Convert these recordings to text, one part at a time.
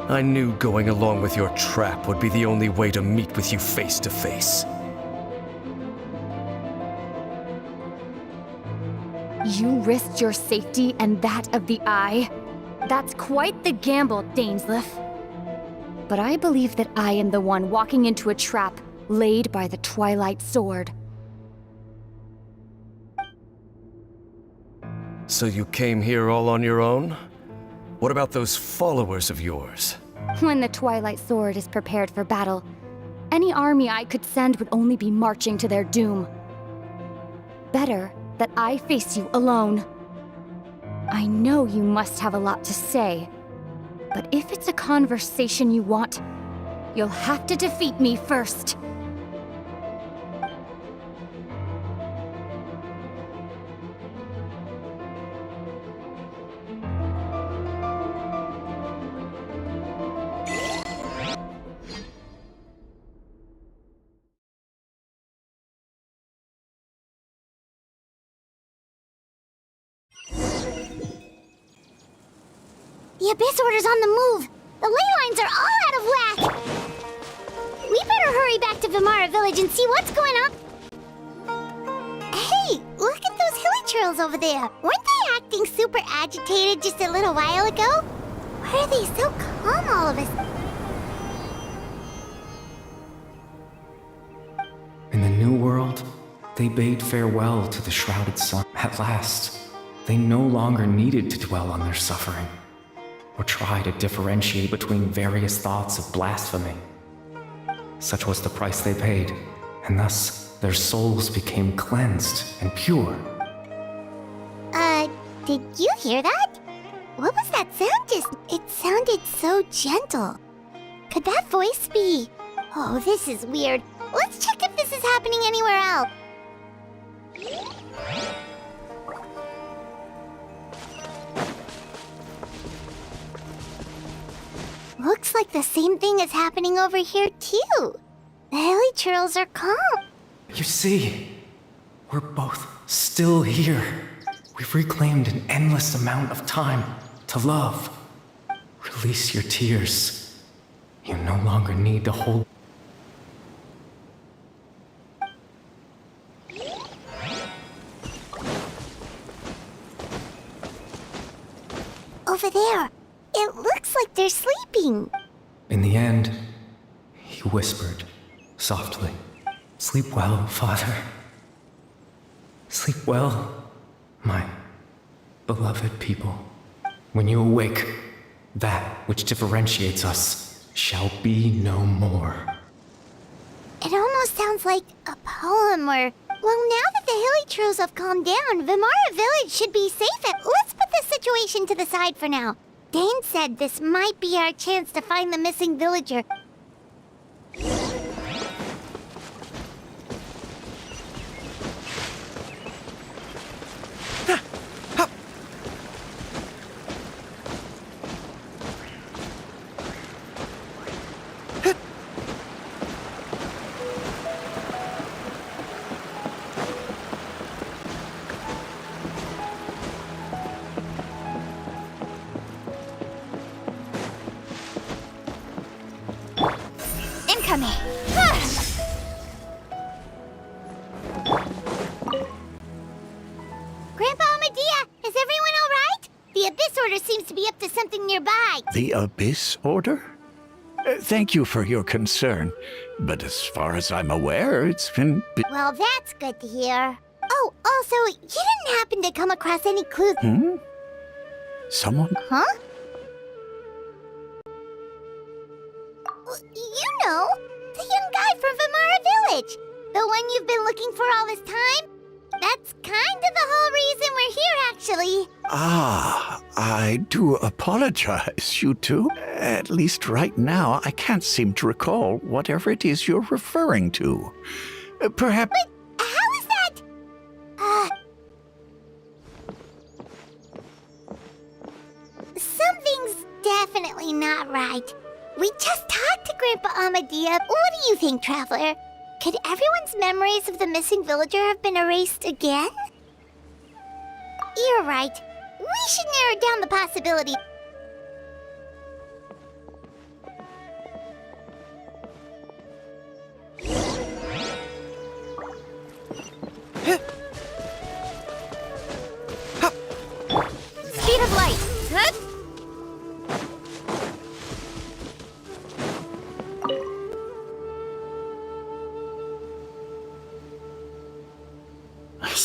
I knew going along with your trap would be the only way to meet with you face to face. You risked your safety and that of the Eye? That's quite the gamble, Dainsleif. But I believe that I am the one walking into a trap laid by the Twilight Sword. So you came here all on your own? What about those followers of yours? When the Twilight Sword is prepared for battle, any army I could send would only be marching to their doom. Better that I face you alone. I know you must have a lot to say, but if it's a conversation you want, you'll have to defeat me first. The Abyss Order's on the move! The ley lines are all out of whack! We better hurry back to Vimara Village and see what's going on. Hey, look at those hilly churls over there. Weren't they acting super agitated just a little while ago? Why are they so calm all of a sudden? In the New World, they bade farewell to the shrouded sun. At last, they no longer needed to dwell on their suffering, or try to differentiate between various thoughts of blasphemy. Such was the price they paid, and thus their souls became cleansed and pure. Did you hear that? What was that sound It sounded so gentle. Could that voice be... Oh, this is weird. Let's check if this is happening anywhere else. Looks like the same thing is happening over here, too. The hilly churls are calm. You see, we're both still here. We've reclaimed an endless amount of time to love. Release your tears. You no longer need to hold... Over there. It looks like they're sleeping. In the end, he whispered, softly, "Sleep well, Father. Sleep well, my beloved people. When you awake, that which differentiates us shall be no more." It almost sounds like a poem or... Well, now that the hilly churls have calmed down, Vimara Village should be safe. Let's put this situation to the side for now. Dane said this might be our chance to find the missing villager. Incoming! Grandpa Medea, is everyone all right? The Abyss Order seems to be up to something nearby. The Abyss Order? Thank you for your concern, but as far as I'm aware, it's been... Well, that's good to hear. Oh, also, you didn't happen to come across any clues... Someone? Huh? You know, the young guy from Vimara Village. The one you've been looking for all this time. That's kind of the whole reason we're here, actually. Ah, I do apologize, you two. At least right now, I can't seem to recall whatever it is you're referring to. Perhaps... But how is that? Something's definitely not right. We just talked to Grandpa Amadea. What do you think, Traveler? Could everyone's memories of the missing villager have been erased again? You're right. We should narrow down the possibility.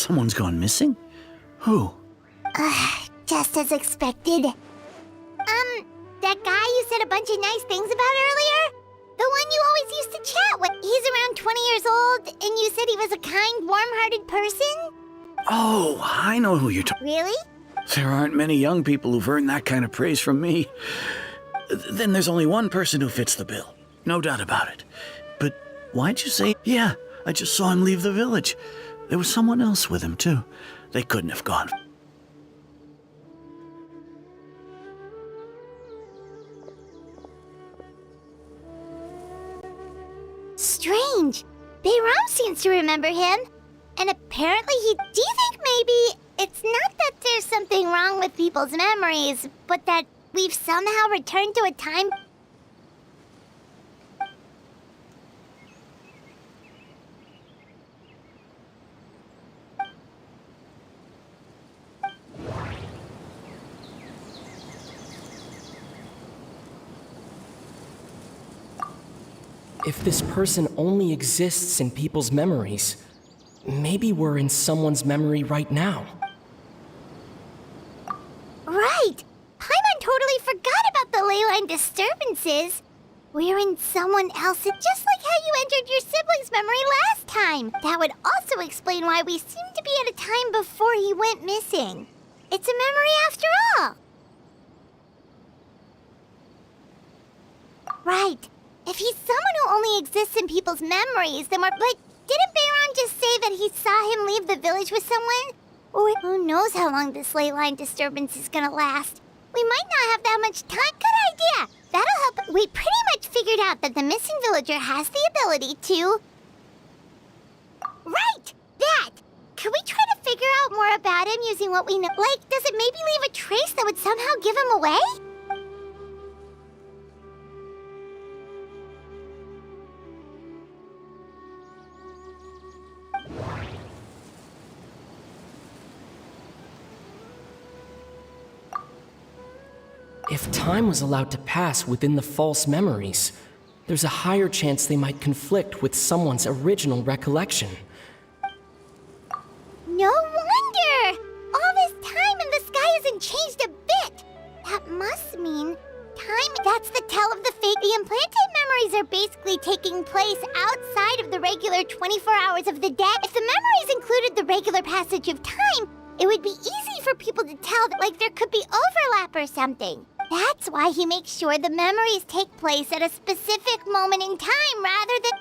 Someone's gone missing? Who? Just as expected. That guy you said a bunch of nice things about earlier? The one you always used to chat with. He's around 20 years old, and you said he was a kind, warm-hearted person? Oh, I know who you're talking. Really? There aren't many young people who've earned that kind of praise from me. Then there's only one person who fits the bill. No doubt about it. But why'd you say... Yeah, I just saw him leave the village. There was someone else with him, too. They couldn't have gone. Strange. Bayram seems to remember him. And apparently do you think maybe it's not that there's something wrong with people's memories, but that we've somehow returned to a time... If this person only exists in people's memories, maybe we're in someone's memory right now. Right! Paimon totally forgot about the ley line disturbances. We're in someone else's, just like how you entered your sibling's memory last time. That would also explain why we seem to be at a time before he went missing. It's a memory after all. Right. If he's someone who only exists in people's memories, then we're... But didn't Bayron just say that he saw him leave the village with someone? Or who knows how long this ley line disturbance is gonna last? We might not have that much time. Good idea! That'll help. We pretty much figured out that the missing villager has the ability to... Right! That! Could we try to figure out more about him using what we know? Like, does it maybe leave a trace that would somehow give him away? If time was allowed to pass within the false memories, there's a higher chance they might conflict with someone's original recollection. No wonder! All this time and the sky hasn't changed a bit! That must mean time... That's the tell of the fate. The implanted memories are basically taking place outside of the regular 24 hours of the day. If the memories included the regular passage of time, it would be easy for people to tell that, like, there could be overlap or something. That's why he makes sure the memories take place at a specific moment in time rather than...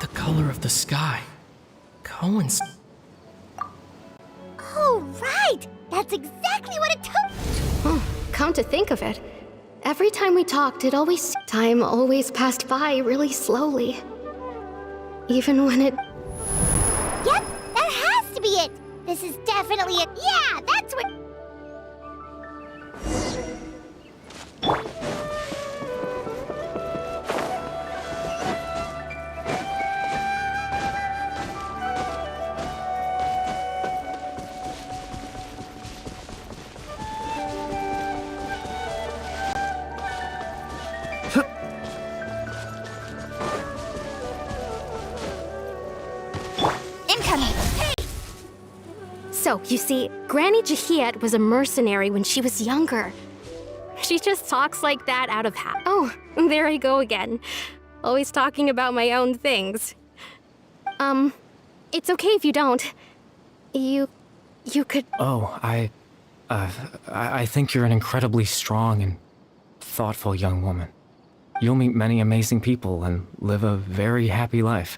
The color of the sky coincides. Oh, right! That's exactly what it took! Come to think of it, every time we talked, time always passed by really slowly. Even when it... Yep, that has to be it! This is definitely it. Yeah, that's what... So, you see, Granny Jahiet was a mercenary when she was younger. She just talks like that out of habit. Oh, there I go again. Always talking about my own things. It's okay if you don't. You could... Oh, I think you're an incredibly strong and thoughtful young woman. You'll meet many amazing people and live a very happy life.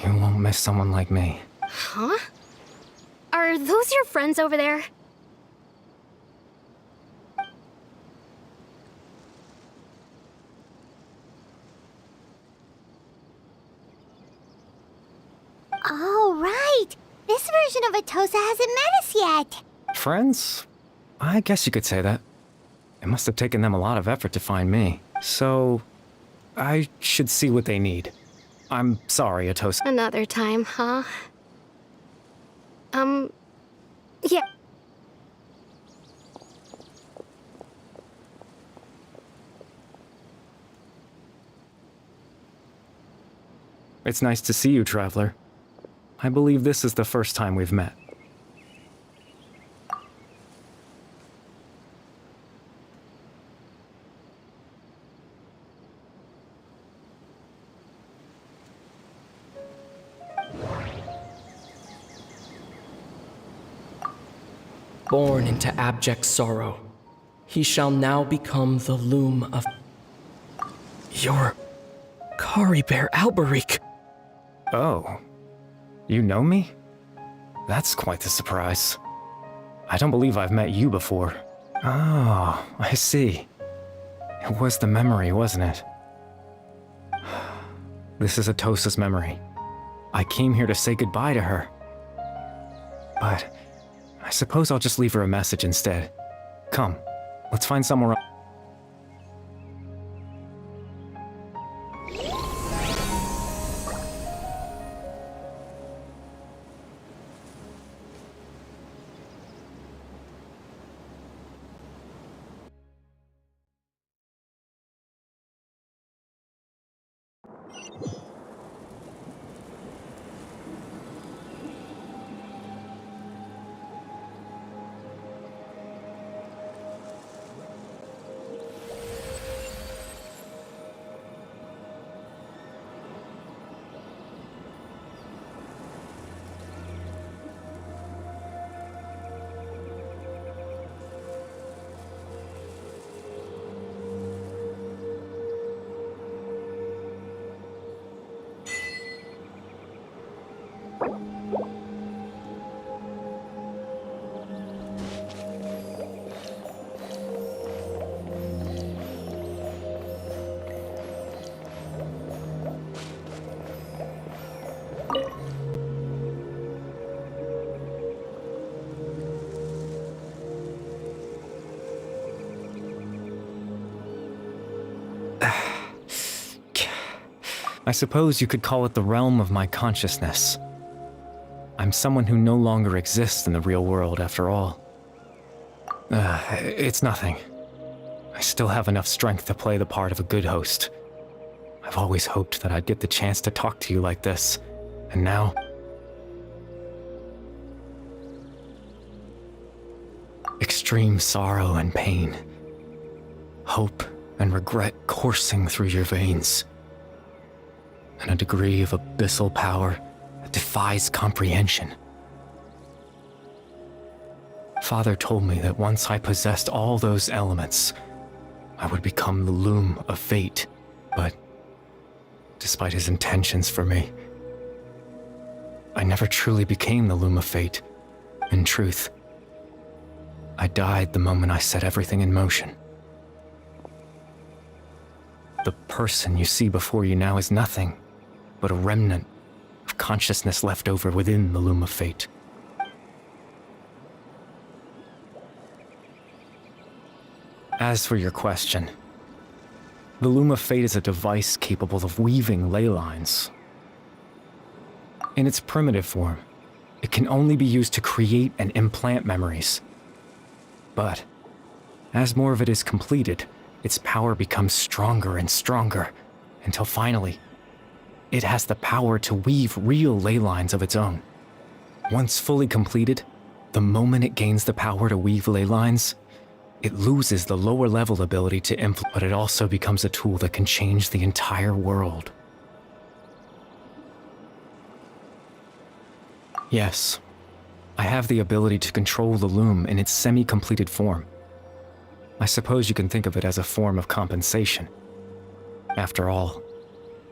You won't miss someone like me. Huh? Are those your friends over there? Oh, right! This version of Atosa hasn't met us yet! Friends? I guess you could say that. It must have taken them a lot of effort to find me. So, I should see what they need. I'm sorry, Atosa. Another time, huh? Yeah. It's nice to see you, Traveler. I believe this is the first time we've met. Born into abject sorrow, he shall now become the Loom of... You're... Kari Bear Alberic. Oh. You know me? That's quite the surprise. I don't believe I've met you before. Oh, I see. It was the memory, wasn't it? This is Atosa's memory. I came here to say goodbye to her. But I suppose I'll just leave her a message instead. Come, let's find somewhere else. I suppose you could call it the realm of my consciousness. I'm someone who no longer exists in the real world, after all. It's nothing. I still have enough strength to play the part of a good host. I've always hoped that I'd get the chance to talk to you like this, and now... Extreme sorrow and pain. Hope and regret coursing through your veins. And a degree of abyssal power that defies comprehension. Father told me that once I possessed all those elements, I would become the Loom of Fate, but despite his intentions for me, I never truly became the Loom of Fate. In truth, I died the moment I set everything in motion. The person you see before you now is nothing but a remnant of consciousness left over within the Loom of Fate. As for your question, the Loom of Fate is a device capable of weaving ley lines. In its primitive form, it can only be used to create and implant memories. But as more of it is completed, its power becomes stronger and stronger, until finally, it has the power to weave real ley lines of its own. Once fully completed, the moment it gains the power to weave ley lines, it loses the lower level ability to implement, but it also becomes a tool that can change the entire world. Yes, I have the ability to control the Loom in its semi-completed form. I suppose you can think of it as a form of compensation. After all,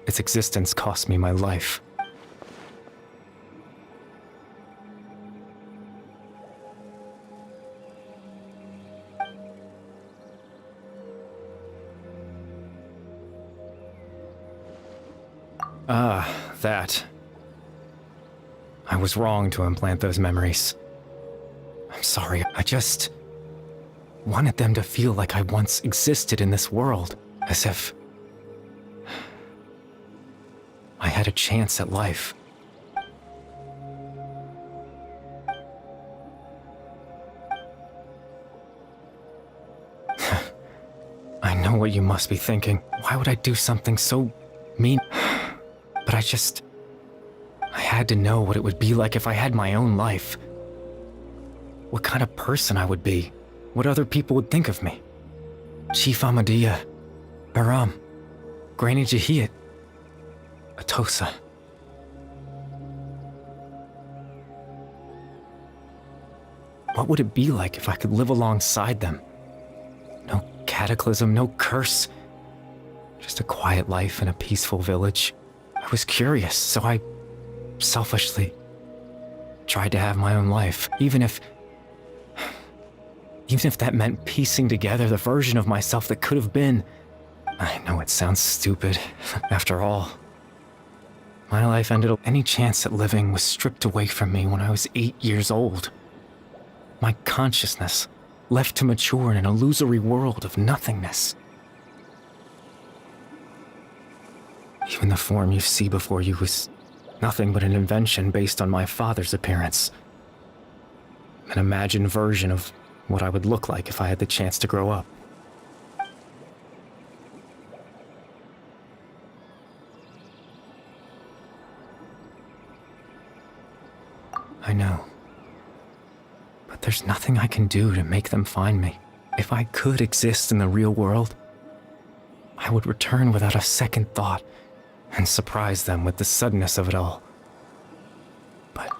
its existence cost me my life. That. I was wrong to implant those memories. I'm sorry, I just wanted them to feel like I once existed in this world, as if I had a chance at life. I know what you must be thinking. Why would I do something so mean? But I just... had to know what it would be like if I had my own life. What kind of person I would be. What other people would think of me. Chief Ahmadiyya, Baram, Granny Jahiyat, Atosa. What would it be like if I could live alongside them? No cataclysm, no curse. Just a quiet life in a peaceful village. I was curious, so I selfishly tried to have my own life, even if that meant piecing together the version of myself that could have been. I know it sounds stupid. After all, my life ended. Any chance at living was stripped away from me when I was 8 years old. My consciousness left to mature in an illusory world of nothingness. Even the form you see before you was nothing but an invention based on my father's appearance. An imagined version of what I would look like if I had the chance to grow up. I know. But there's nothing I can do to make them find me. If I could exist in the real world, I would return without a second thought and surprise them with the suddenness of it all. But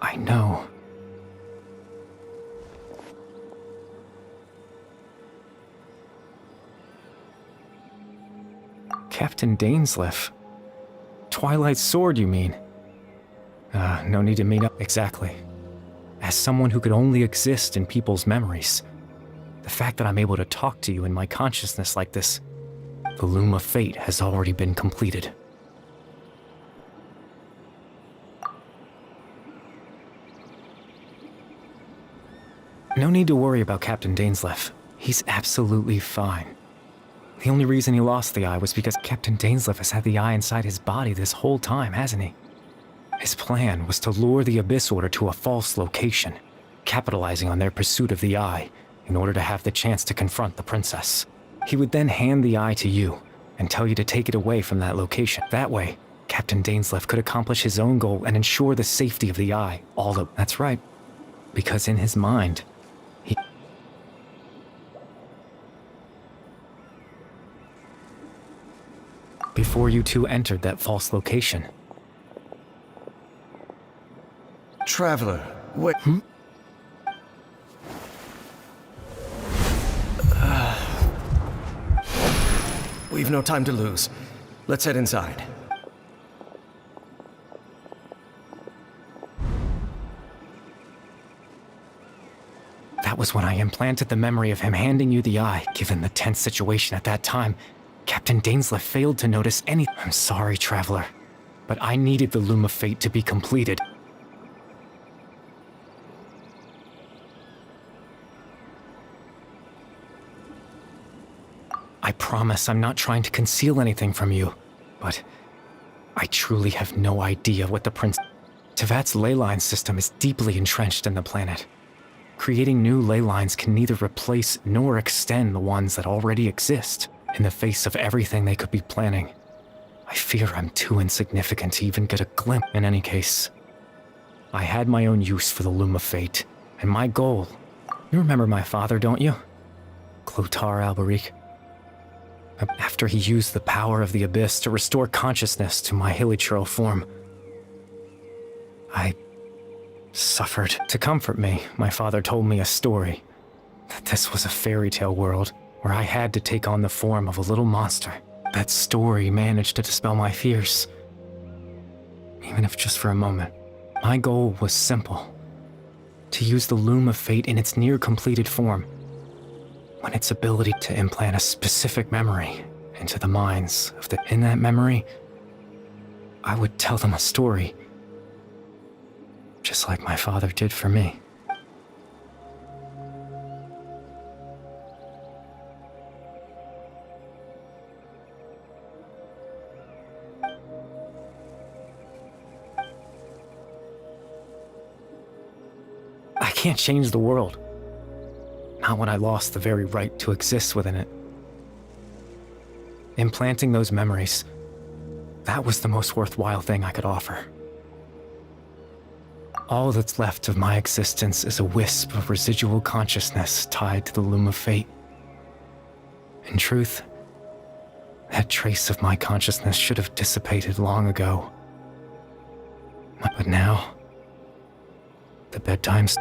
I know. Captain Dainsleif. Twilight Sword, you mean? No need to meet up. Exactly. As someone who could only exist in people's memories, the fact that I'm able to talk to you in my consciousness like this, the Loom of Fate has already been completed. No need to worry about Captain Dainsleif. He's absolutely fine. The only reason he lost the eye was because Captain Dainsleif has had the eye inside his body this whole time, hasn't he? His plan was to lure the Abyss Order to a false location, capitalizing on their pursuit of the eye in order to have the chance to confront the princess. He would then hand the eye to you and tell you to take it away from that location. That way, Captain Dainsleif could accomplish his own goal and ensure the safety of the eye. That's right. Because in his mind, before you two entered that false location. Traveler, wait. We've no time to lose. Let's head inside. That was when I implanted the memory of him handing you the eye. Given the tense situation at that time, Captain Dainsleif failed to notice anything. I'm sorry, Traveler, but I needed the Loom of Fate to be completed. I promise I'm not trying to conceal anything from you, but I truly have no idea what the Prince... Tevat's ley line system is deeply entrenched in the planet. Creating new ley lines can neither replace nor extend the ones that already exist. In the face of everything they could be planning, I fear I'm too insignificant to even get a glimpse. In any case, I had my own use for the Loom of Fate, and my goal... You remember my father, don't you? Clotar Alberic. After he used the power of the Abyss to restore consciousness to my hilichurl form, I suffered. To comfort me, my father told me a story, that this was a fairy tale world where I had to take on the form of a little monster. That story managed to dispel my fears, even if just for a moment. My goal was simple: to use the Loom of Fate in its near-completed form, when its ability to implant a specific memory into the minds of in that memory, I would tell them a story, just like my father did for me. I can't change the world. not when I lost the very right to exist within it. Implanting those memories, that was the most worthwhile thing I could offer. All that's left of my existence is a wisp of residual consciousness tied to the loom of fate. In truth, that trace of my consciousness should have dissipated long ago. But now, the bedtime's...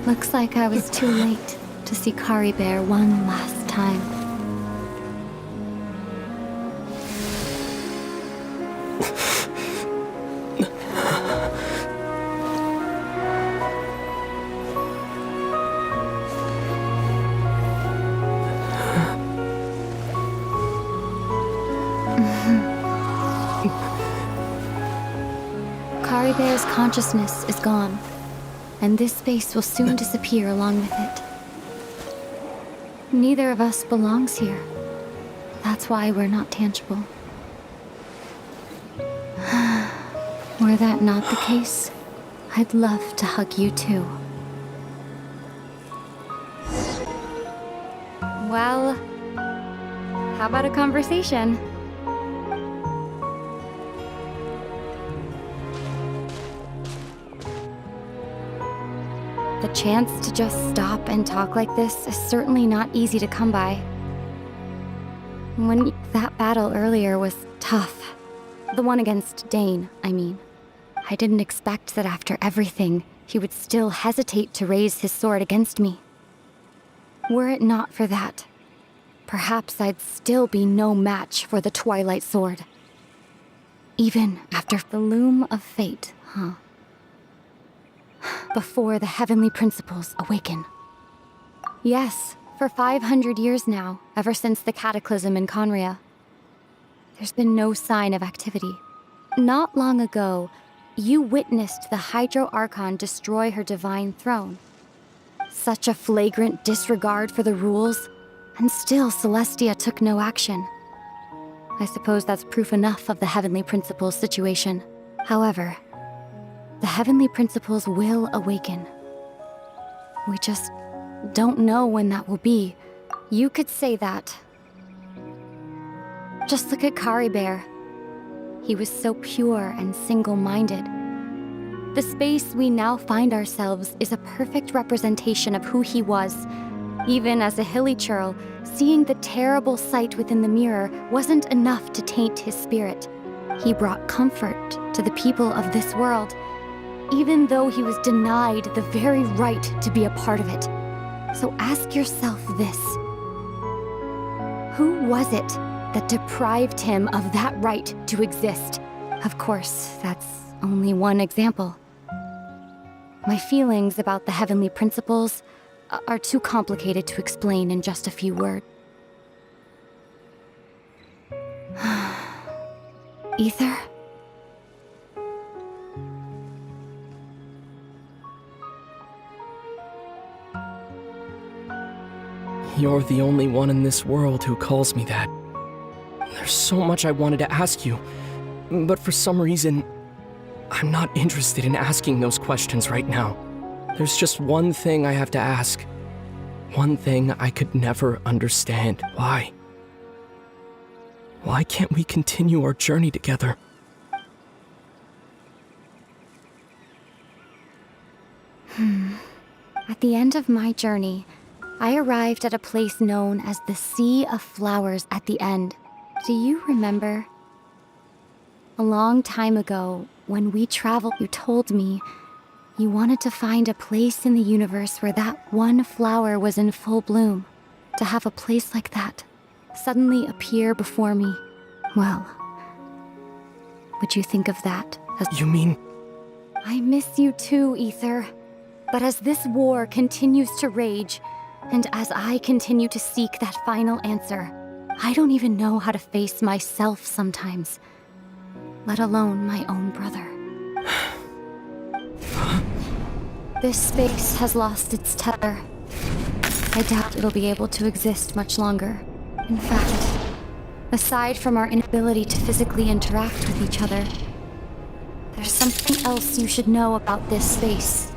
Looks like I was too late to see Kari Bear one last time. Kari Bear's consciousness is gone, and this space will soon disappear along with it. Neither of us belongs here. That's why we're not tangible. Were that not the case, I'd love to hug you too. Well, how about a conversation? The chance to just stop and talk like this is certainly not easy to come by. That battle earlier was tough. The one against Dane, I mean. I didn't expect that after everything, he would still hesitate to raise his sword against me. Were it not for that, perhaps I'd still be no match for the Twilight Sword. Even after the Loom of Fate, huh? Before the heavenly principles awaken. Yes, for 500 years now, ever since the cataclysm in Conria, there's been no sign of activity. Not long ago, you witnessed the Hydro Archon destroy her divine throne. Such a flagrant disregard for the rules, and still Celestia took no action. I suppose that's proof enough of the heavenly principles situation. However, the heavenly principles will awaken. We just don't know when that will be. You could say that. Just look at Kari Bear. He was so pure and single-minded. The space we now find ourselves is a perfect representation of who he was. Even as a hilly churl, seeing the terrible sight within the mirror wasn't enough to taint his spirit. He brought comfort to the people of this world, even though he was denied the very right to be a part of it. So ask yourself this. Who was it that deprived him of that right to exist? Of course, that's only one example. My feelings about the heavenly principles are too complicated to explain in just a few words. Ether? You're the only one in this world who calls me that. There's so much I wanted to ask you, but for some reason, I'm not interested in asking those questions right now. There's just one thing I have to ask. One thing I could never understand. Why? Why can't we continue our journey together? At the end of my journey, I arrived at a place known as the Sea of Flowers at the end. Do you remember? A long time ago, when we traveled, you told me You wanted to find a place in the universe where that one flower was in full bloom. To have a place like that suddenly appear before me. Well, would you think of that as— You mean... I miss you too, Ether. But as this war continues to rage, and as I continue to seek that final answer, I don't even know how to face myself sometimes, let alone my own brother. This space has lost its tether. I doubt it'll be able to exist much longer. In fact, aside from our inability to physically interact with each other, there's something else you should know about this space.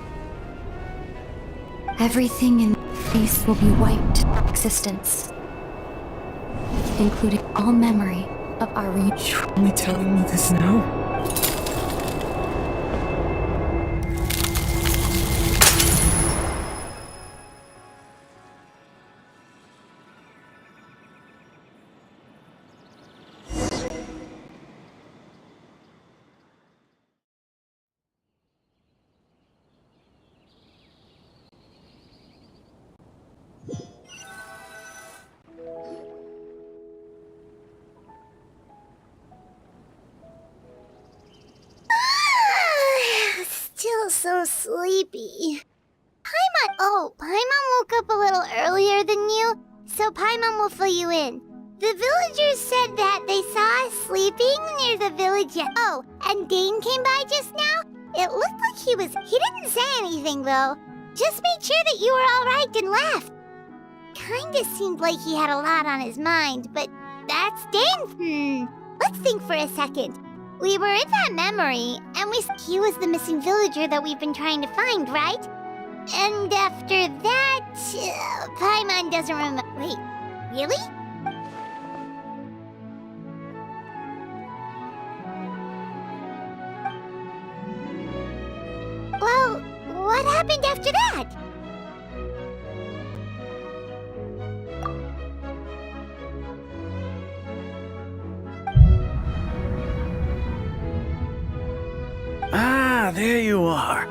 Everything in this space will be wiped from existence, including all memory of our reunion. You're only telling me this now? Still so sleepy. Paimon woke up a little earlier than you, so Paimon will fill you in. The villagers said that they saw us sleeping near the village yet. Oh, and Dane came by just now. It looked like he didn't say anything though. Just made sure that you were alright and left. Kinda seemed like he had a lot on his mind, but that's Dane. Let's think for a second. We were in that memory, and he was the missing villager that we've been trying to find, right? And after that, Paimon doesn't remember. Wait, really? Well, what happened after that? Ah, there you are.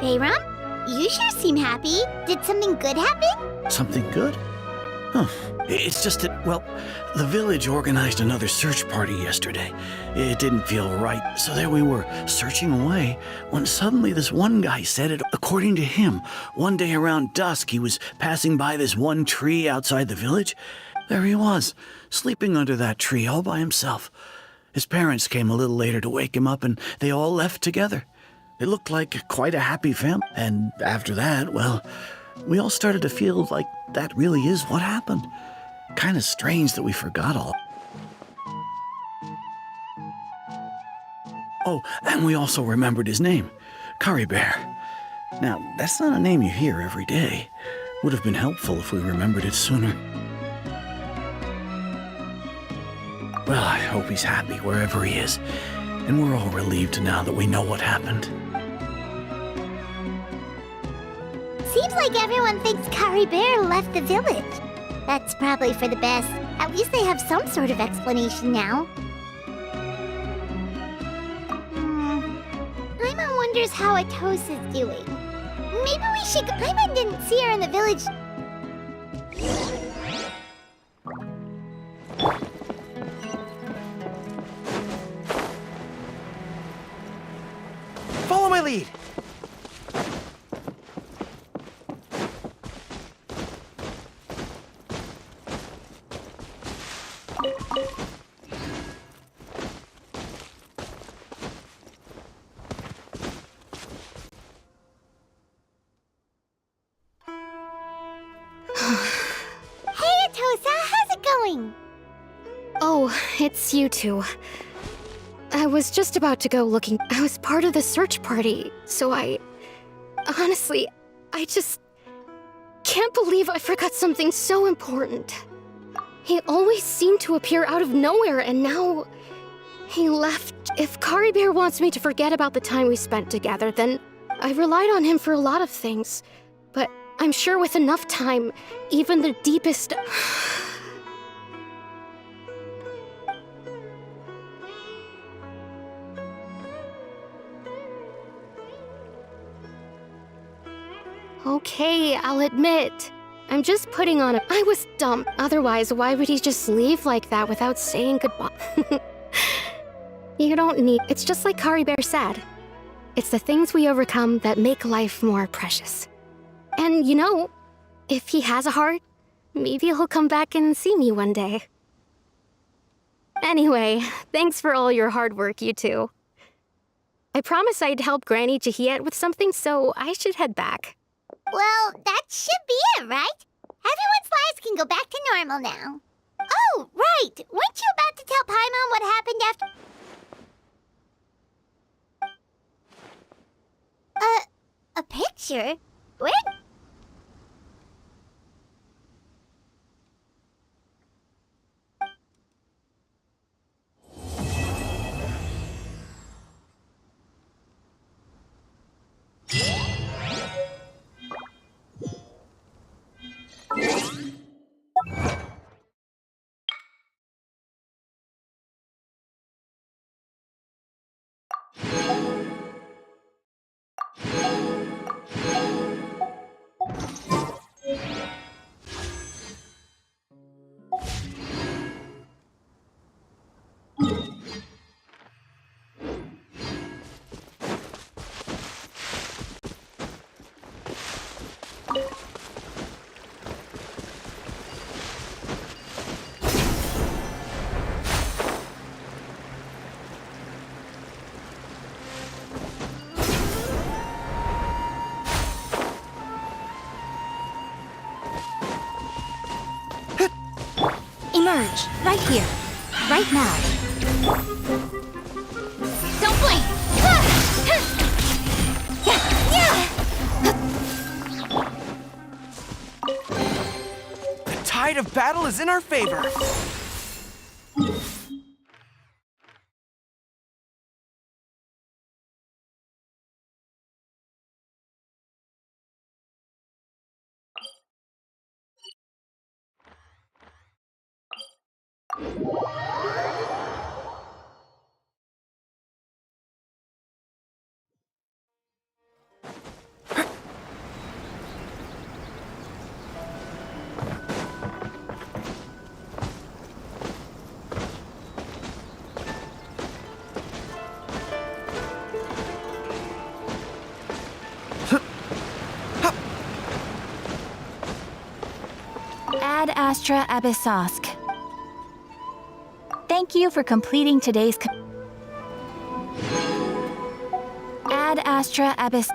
Bayram, you sure seem happy. Did something good happen? Something good? Huh. It's just that, well, the village organized another search party yesterday. It didn't feel right, so there we were, searching away, when suddenly this one guy said it. According to him, one day around dusk, he was passing by this one tree outside the village. There he was, sleeping under that tree all by himself. His parents came a little later to wake him up, and they all left together. It looked like quite a happy family. And after that, well, we all started to feel like that really is what happened. Kind of strange that we forgot all. Oh, and we also remembered his name, Curry Bear. Now, that's not a name you hear every day. Would have been helpful if we remembered it sooner. Well, I hope he's happy wherever he is, and we're all relieved now that we know what happened. Seems like everyone thinks Curry Bear left the village. That's probably for the best. At least they have some sort of explanation now. Paimon wonders how Atos is doing. Maybe we should go. Paimon didn't see her in the village. Follow my lead! Hey, Atosa, how's it going? Oh, it's you two. I was just about to go looking. I was part of the search party, so honestly, I just can't believe I forgot something so important. He always seemed to appear out of nowhere, and now he left. If Curry Bear wants me to forget about the time we spent together, then I relied on him for a lot of things. But I'm sure with enough time, even the deepest... Okay, I'll admit. I'm just putting on a. I was dumb. Otherwise, why would he just leave like that without saying goodbye? You don't need. It's just like Kari Bear said. It's the things we overcome that make life more precious. And you know, if he has a heart, maybe he'll come back and see me one day. Anyway, thanks for all your hard work, you two. I promised I'd help Granny Jahiet with something, so I should head back. Well, that should be it, right? Everyone's lives can go back to normal now. Oh, right! Weren't you about to tell Paimon what happened after... A picture? Where... Emerge, right here, right now. Don't blink! The tide of battle is in our favor. Ad Astra Abyssosk. Thank you for completing today's Ad Astra Abyss.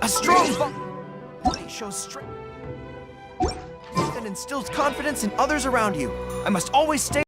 A strong body shows strength and instills confidence in others around you. I must always stay